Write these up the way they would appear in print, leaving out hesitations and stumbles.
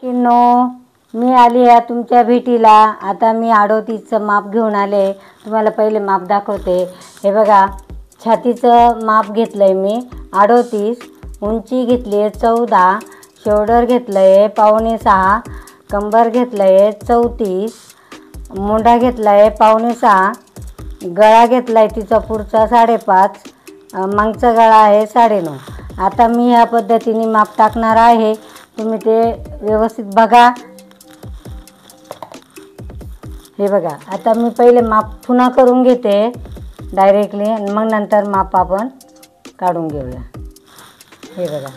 किनो मी आली आहे तुमच्या भेटीला। आता मी 38चं माप घेऊन आले। तुम्हाला पहिले माप दाखवते। हे बघा, छातीचं माप घेतलंय मी 38, उंची घेतली आहे 14, शोल्डर घेतलंय 5.5, कंबर घेतलंय 34, मुंडा घेतलाय 5.5, गळा घेतलाय तिचा पुढचा 5.5, मागचा गळा आहे 9.5। आता मी ह्या पद्धतीने माप टाकणार आहे, तुम्ही ते व्यवस्थित बघा। हे बघा, आता मी पहिले माप पुन्हा करून घेते डायरेक्टली, आणि मग नंतर माप आपण काढून घेऊया। हे बघा,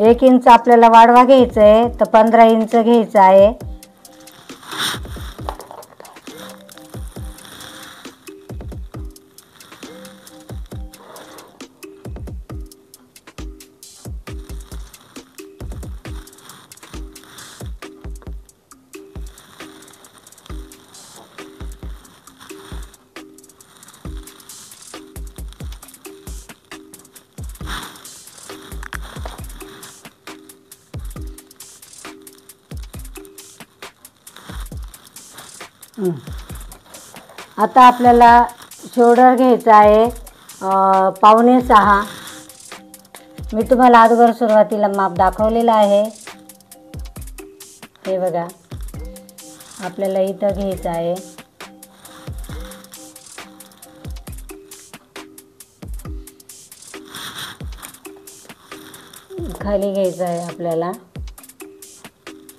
एक इंच आपल्याला वाढवा घ्यायचा आहे, तर 15 इंच घ्यायचा आहे। आता आपल्याला शोल्डर घ्यायचा आहे 5.5। मी तुम्हाला अगोदर सुरुवातीला माप दाखवलेलं आहे। हे बघा, आपल्याला इथं घ्यायचं आहे खाली घ्यायचं आहे आपल्याला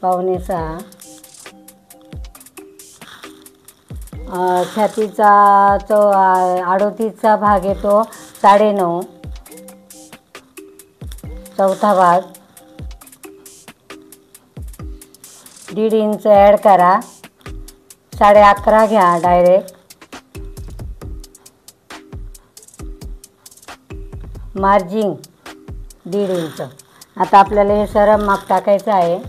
5.5। छातीचा 38चा भाग येतो 9.5, चौथा भाग 1.5 इंच ॲड करा, 11.5 घ्या डायरेक्ट। Margin 1.5 inch. आता आपल्याला हे सरळ माप टाकायचं आहे।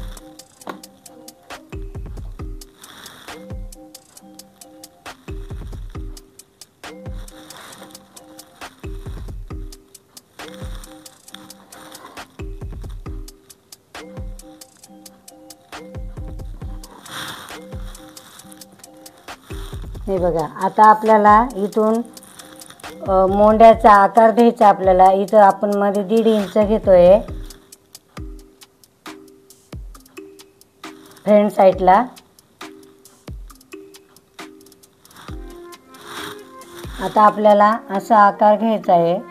हे बघा, आता आपल्याला इथून मोंड्याचा आकार द्यायचा आपल्याला। इथं आपण मध्ये 1.5 इंच घेतोय फ्रंट साईडला। आता आपल्याला असा आकार घ्यायचा आहे।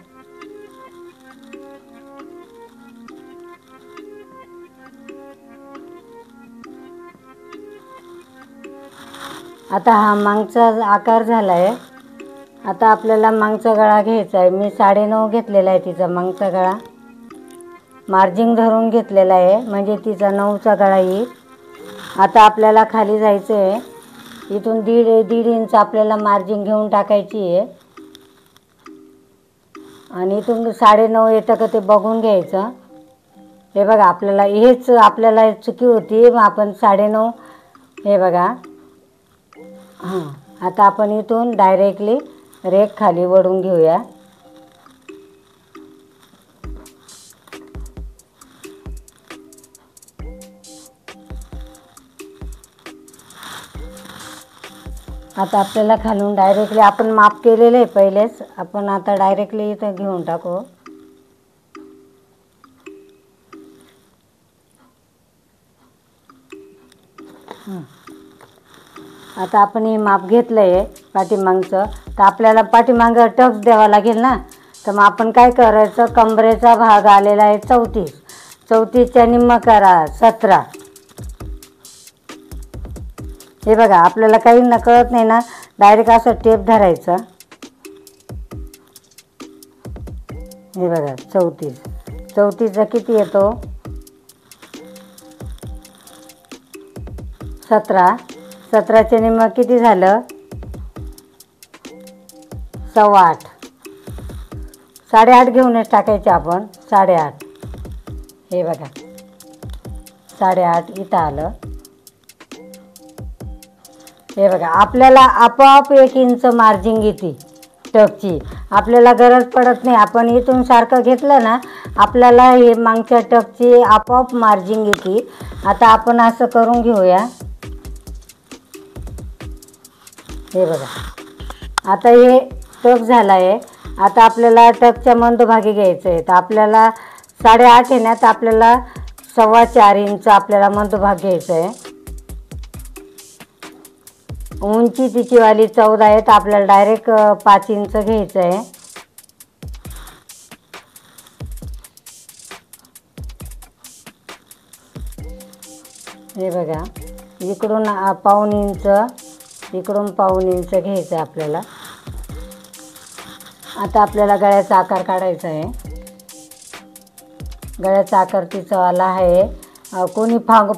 आता हा मागचा आकार झाला आहे। आता आपल्याला मागचा गळा घ्यायचा आहे। मी 9.5 घेतलेला आहे तिचा मागचा गळा, मार्जिन धरून घेतलेला आहे, म्हणजे तिचा 9चा गळा येईल। आता आपल्याला खाली जायचं आहे, इथून 1.5 इंच आपल्याला मार्जिन घेऊन टाकायची आहे, आणि इथून 9.5 येतं का ते बघून घ्यायचं। हे बघा, आपल्याला चुकी होती, मग आपण 9.5। हे बघा, आता आपण इथून डायरेक्टली रेख खाली वळून घेऊया। आता आपल्याला खालून डायरेक्टली आपण माप केलेलं आहे पहिलेच, आपण आता डायरेक्टली इथं घेऊन टाकू। आता आपण हे माप घेतलं आहे पाठीमागचं, तर आपल्याला पाठीमागं टक्स द्यावा लागेल ना। तर मग आपण काय करायचं, कमरेचा भाग आलेला आहे 34, 34च्या निम्मा करा 17। हे बघा, आपल्याला काही कळत नाही ना, डायरेक्ट असं टेप धरायचं। हे बघा, 34चा किती येतो 17, 17च्या निम्मा किती झालं 8.25, 8.5 घेऊनच टाकायचे आपण 8.5। हे बघा, 8.5 इथं आलं। हे बघा, आपल्याला आपोआप 1 इंच मार्जिन घेते टकची, आपल्याला गरज पडत नाही. आपण इथून सारखं घेतलं ना आपल्याला हे मागच्या टकची आपोआप मार्जिन येते. आता आपण असं करून घेऊया. हे बघा आता हे टक झालं आहे. आता आपल्याला टकच्या मध्यभागी घ्यायचं आहे. तर आपल्याला 8.5 आहे ना, तर आपल्याला 4.25 इंच आपल्याला मध्यभाग घ्यायचं आहे. उंची तिची वाली 14 आहे, तर आपल्याला डायरेक्ट 5 इंच घ्यायचं आहे. हे बघा इकडून 1.25 इंच, इकडून 1.25 इंच घ्यायचं आहे आपल्याला. आता आपल्याला गळ्याचा आकार काढायचा आहे. गळ्याचा आकार तिचा वाला आहे. कोणी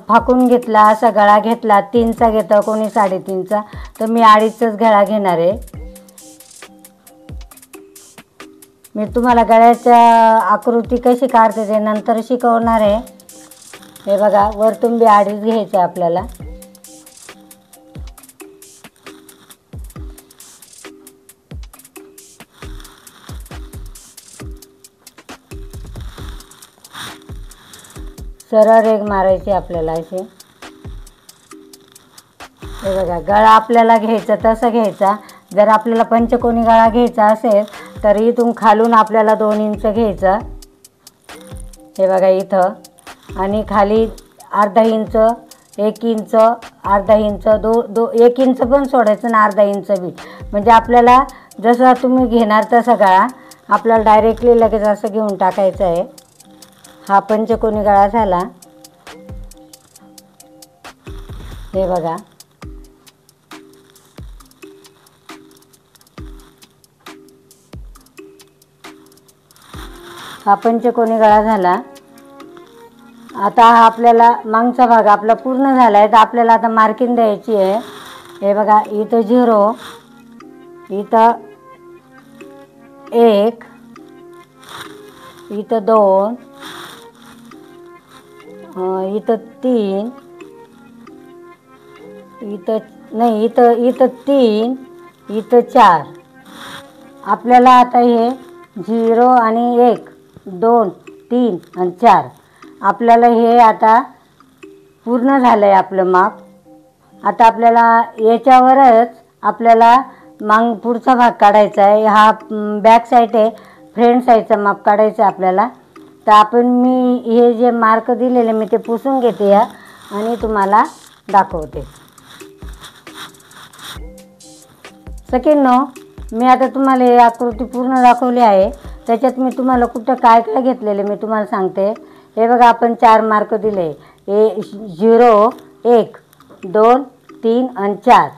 फाकून घेतला असा गळा घेतला 3चा घेतं, कोणी 3.5चा, तर मी 2.5चाच गळा घेणार आहे. मी तुम्हाला गळ्याच्या आकृती कशी काढते ते नंतर शिकवणार आहे. हे बघा वरतून बी 2.5 घ्यायचं आहे आपल्याला. सरळ रेघ मारायची आपल्याला अशी. हे बघा गळा आपल्याला घ्यायचा तसा घ्यायचा. जर आपल्याला पंचकोनी गळा घ्यायचा असेल तर इथून खालून आपल्याला 2 इंच घ्यायचं. हे बघा इथं, आणि खाली 1/2 इंच, 1 इंच, 1/2 इंच, 1 इंच पण सोडायचं ना, 1/2 इंच बी. म्हणजे आपल्याला जसा तुम्ही घेणार तसा गळा आपल्याला डायरेक्टली लगेच असं घेऊन टाकायचं आहे. हा पंचकोनी गळा झाला. हे बघा हा पंचकोनी गळा झाला. आता हा आपल्याला मागचा भाग आपला पूर्ण झाला आहे. तर आपल्याला आता मार्किंग द्यायची आहे. हे बघा इथं 0, इथं 1, इथं 2, इथं 3, इथं नाही, इथं 3, इथं 4. आपल्याला आता हे 0 आणि 1, 2, 3 आणि 4 आपल्याला हे आता पूर्ण झालं आहे आपलं माप. आता आपल्याला याच्यावरच आपल्याला पुढचा भाग काढायचा आहे. हा बॅक साईड आहे, फ्रंट साईडचा माप काढायचं आहे आपल्याला. तर मी हे जे मार्क दिलेले मी ते पुसून घेते आणि तुम्हाला दाखवते. सखींनो, मी आता तुम्हाला ही आकृती पूर्ण दाखवली आहे. त्याच्यात मी तुम्हाला कुठं काय काय घेतलेले मी तुम्हाला सांगते. हे बघा आपण 4 मार्क दिले. 0, 1, 2, 3 आणि 4.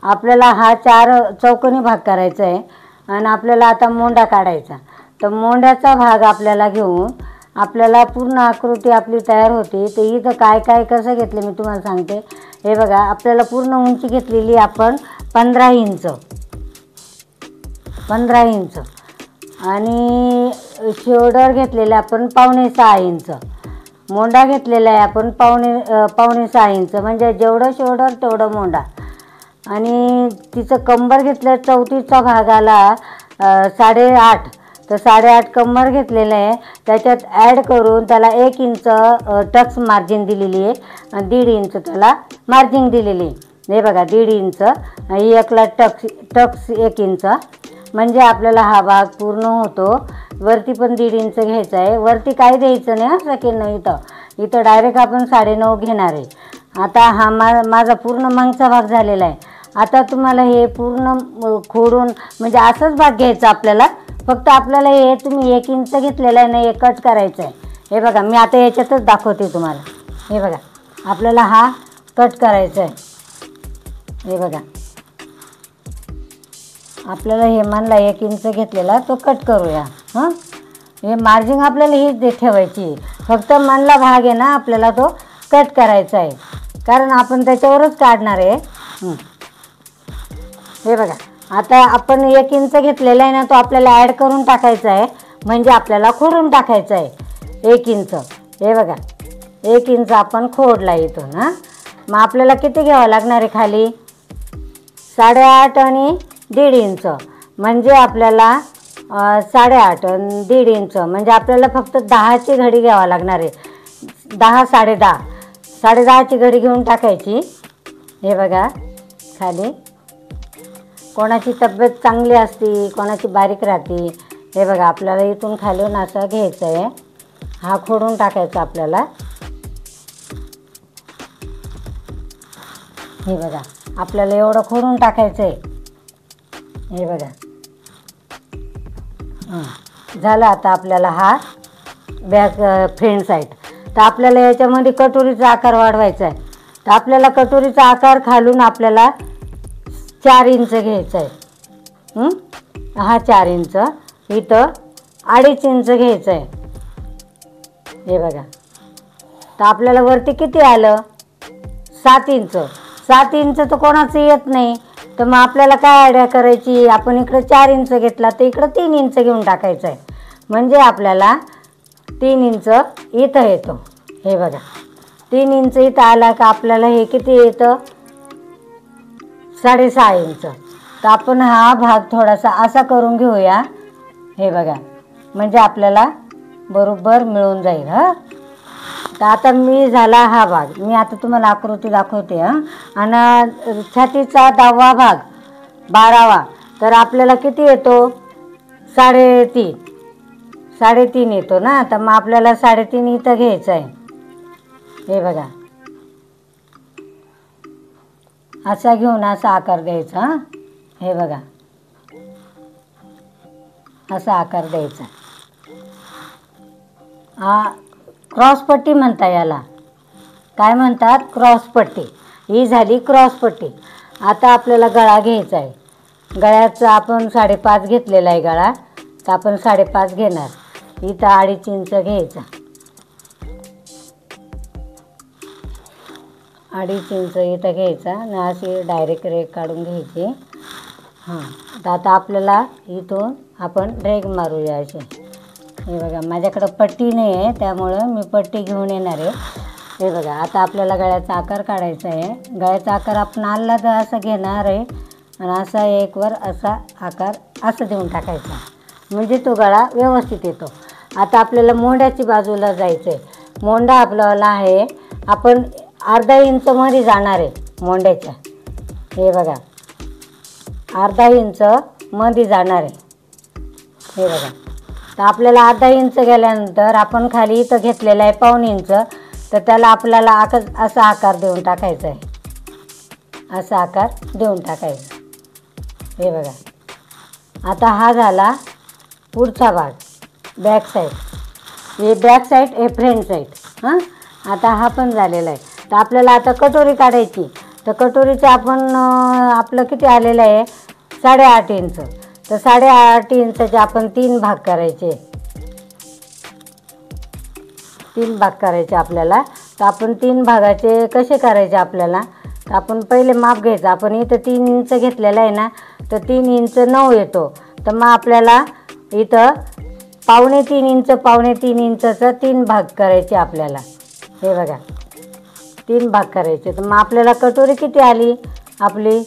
आपल्याला हा 4 चौकोनी भाग करायचा आहे. आणि आपल्याला आता मोंडा काढायचा. तर मोंड्याचा भाग आपल्याला घेऊन आपल्याला पूर्ण आकृती आपली तयार होते. तर इथं काय काय कसं घेतले मी तुम्हाला सांगते. हे बघा आपल्याला पूर्ण उंची घेतलेली आपण 15 इंच, 15 इंच, आणि शोल्डर घेतलेले आपण 5.25 इंच. मोंडा घेतलेला आहे आपण 5.25 इंच, म्हणजे जेवढं शोल्डर तेवढं मोंडा. आणि तिचं कंबर घेतलं 34चा भाग आला 8.5. तर 8.5 कंबर घेतलेलं आहे. त्याच्यात ॲड करून त्याला 1 इंच टक्स मार्जिन दिलेली आहे आणि 1.5 इंच त्याला मार्जिन दिलेली आहे. हे बघा 1.5 इंच आणि एकला टक्स 1 इंच, म्हणजे आपल्याला हा भाग पूर्ण होतो. वरती पण 1.5 इंच घ्यायचं आहे. वरती काय द्यायचं नाही सखींनो, इथं डायरेक्ट आपण 9.5 घेणार आहे. आता हा माझा पूर्ण मागचा भाग झालेला आहे. आता तुम्हाला हे पूर्ण खोडून म्हणजे असंच भाग घ्यायचा आपल्याला. फक्त आपल्याला हे तुम्ही 1 इंच घेतलेलं आहे ना, हे कट करायचं आहे. हे बघा मी आता याच्यातच दाखवते तुम्हाला. हे बघा आपल्याला हा कट करायचा आहे. हे बघा आपल्याला हे मानला 1 इंच घेतलेला तो कट करूया. हे मार्जिन आपल्याला हीच ठेवायची. फक्त मानला भाग आहे ना आपल्याला तो कट करायचा आहे, कारण आपण त्याच्यावरच काढणार आहे. हे बघा आता आपण 1 इंच घेतलेला आहे ना, तो आपल्याला ॲड करून टाकायचा आहे. म्हणजे आपल्याला खोडून टाकायचं आहे 1 इंच. हे बघा 1 इंच आपण खोडला इथून. मग आपल्याला किती घ्यावं लागणार आहे खाली 8.5 आणि 1.5 इंच, म्हणजे आपल्याला 8.5 आणि 1.5 इंच, म्हणजे आपल्याला फक्त 10ची घडी घ्यावा लागणार आहे. 10 10.5ची घडी घेऊन टाकायची. हे बघा खाली. कोणाची तब्येत चांगली असती, कोणाची बारीक राहते. हे बघा आपल्याला इथून खालून असं घ्यायचं आहे. हा खोडून टाकायचा आपल्याला. हे बघा आपल्याला एवढं खोडून टाकायचं आहे. हे बघा झालं. आता आपल्याला हा बॅक फ्रंट साईड. तर आपल्याला याच्यामध्ये कटोरीचा आकार वाढवायचा आहे. तर आपल्याला कटोरीचा आकार खालून आपल्याला 4 इंच घ्यायचा आहे. हा 4 इंच. इथं 2.5 इंच घ्यायचं आहे. हे बघा. तर आपल्याला वरती किती आलं? 7 इंच. 7 इंच तर कोणाचं येत नाही. तर मग आपल्याला काय आयडिया करायची, आपण इकडं 4 इंच घेतला तर इकडं 3 इंच घेऊन टाकायचं आहे. म्हणजे आपल्याला 3 इंच इथं येतो. हे बघा 3 इंच इथं आला का आपल्याला हे किती येतं? 6.5 इंच. तर आपण हा भाग थोडासा असा करून घेऊया. हे बघा म्हणजे आपल्याला बरोबर मिळून जाईल. तर आता मी झाला हा भाग. मी आता तुम्हाला आकृती दाखवते. आणि छातीचा 10वा भाग 12वा. तर आपल्याला किती येतो? 3.5 येतो ना. तर मग आपल्याला 3.5 इथं घ्यायचं आहे. हे बघा असा घेऊन असा आकार द्यायचा. हे बघा असा आकार द्यायचा. क्रॉसपट्टी म्हणता याला. काय म्हणतात? क्रॉसपट्टी. ही झाली क्रॉसपट्टी. आता आपल्याला गळा घ्यायचा आहे. गळ्याचा आपण 5.5 घेतलेला आहे गळा. तर आपण 5.5 घेणार. इथं 2.5 इंच घ्यायचा. 2.5 इंच इथं घ्यायचा आणि अशी डायरेक्ट रेघ काढून घ्यायची. तर आता आपल्याला इथून आपण रेघ मारूया अशी. हे बघा माझ्याकडं पट्टी नाही आहे त्यामुळं मी पट्टी घेऊन येणार आहे. हे बघा आता आपल्याला गळ्याचा आकार काढायचा आहे. गळ्याचा आकार आपण आल्ला तर असं घेणार आहे आणि असा एकवर असा आकार असं देऊन टाकायचा. म्हणजे तो गळा व्यवस्थित येतो. आता आपल्याला मोंड्याची बाजूला जायचं आहे. मोंडा आपल्याला आहे आपण 1/2 इंच मध्ये जाणार आहे मोंड्याच्या. हे बघा 1/2 इंच मध्ये जाणार आहे. हे बघा. तर आपल्याला 1/2 इंच गेल्यानंतर आपण खाली इथं घेतलेला आहे 1/4 इंच. तर त्याला आपल्याला असा आकार देऊन टाकायचा आहे. असा आकार देऊन टाकायचा. हे बघा आता हा झाला पुढचा भाग बॅक साईड. हे बॅक साईड हे फ्रंट साईड. आता हा पण झालेला आहे. तर आपल्याला आता कटोरी काढायची. तर कटोरीचं आपण आपलं किती आलेलं आहे? 8.5 इंच. तर 8.5 इंचाचे आपण 3 भाग करायचे. 3 भाग करायचे आपल्याला. तर आपण 3 भागाचे कसे करायचे आपल्याला? तर आपण पहिले माप घ्यायचं. आपण इथं 3 इंच घेतलेलं आहे ना. तर 3 इंच 9 येतो. तर मग आपल्याला इथं 3.5 इंचाचं 3 भाग करायचे आपल्याला. हे बघा 3 भाग करायचे. तर मग आपल्याला कटोरी किती आली? आपली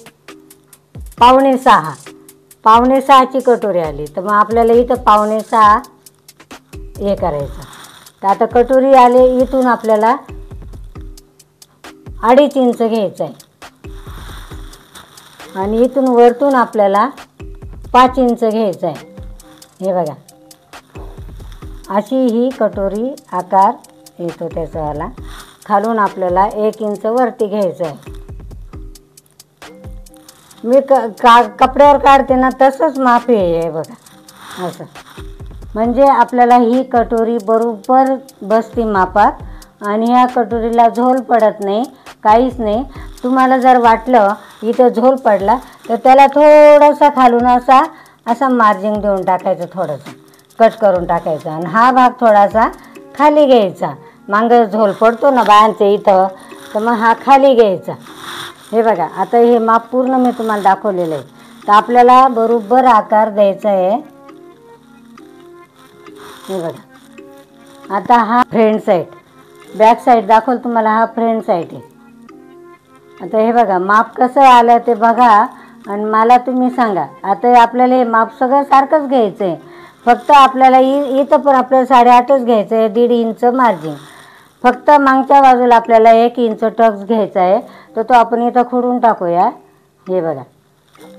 5.5ची कटोरी आली. तर मग आपल्याला इथं 5.5 हे करायचं. तर आता कटोरी आले इथून आपल्याला 2.5 इंच घ्यायचं आहे. आणि इथून वरतून आपल्याला 5 इंच घ्यायचं आहे. हे बघा अशी ही कटोरी आकार येतो त्याचावाला. खालून आपल्याला 1 इंच वरती घ्यायचं आहे. मी कपड्यावर काढते ना तसंच माप आहे बघा असं. म्हणजे आपल्याला ही कटोरी बरोबर बसते मापात. आणि ह्या कटोरीला झोल पडत नाही, काहीच नाही. तुम्हाला जर वाटलं इथं झोल पडला तर त्याला थोडासा खालून असा मार्जिन देऊन टाकायचं. थोडंसं कट करून टाकायचं. आणि हा भाग थोडासा खाली घ्यायचा. मागं झोल पडतो ना बायांच्या इथं, तर मग हा खाली घ्यायचा. हे बघा आता हे माप पूर्ण मी तुम्हाला दाखवलेलं आहे. तर आपल्याला बरोबर आकार द्यायचा आहे. हे बघा आता हा फ्रंट साईड. बॅक साईड दाखवलं तुम्हाला. हा फ्रंट साईड आहे. आता हे बघा माप कसं आलं ते बघा आणि मला तुम्ही सांगा. आता आपल्याला हे माप सगळं सारखंच घ्यायचं आहे. फक्त आपल्याला इथं पण आपल्याला 8.5च घ्यायचं आहे, 1.5 इंच मार्जिन. फक्त मागच्या बाजूला आपल्याला 1 इंच टक्स घ्यायचा आहे, तर तो आपण इथं खोडून टाकूया. हे बघा,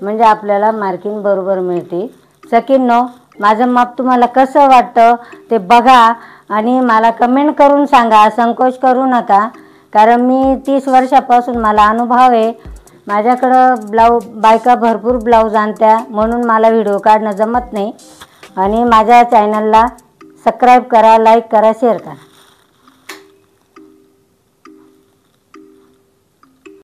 म्हणजे आपल्याला मार्किंग बरोबर मिळते. सखींनो, माझं माप तुम्हाला कसं वाटतं ते बघा आणि मला कमेंट करून सांगा. संकोच करू नका, कारण मी 30 वर्षापासून मला अनुभव आहे. माझ्याकडं बायका भरपूर ब्लाऊज आणत्या, म्हणून मला व्हिडिओ काढणं जमत नाही. आणि माझ्या चॅनलला सबस्क्राईब करा, लाईक करा, शेअर करा.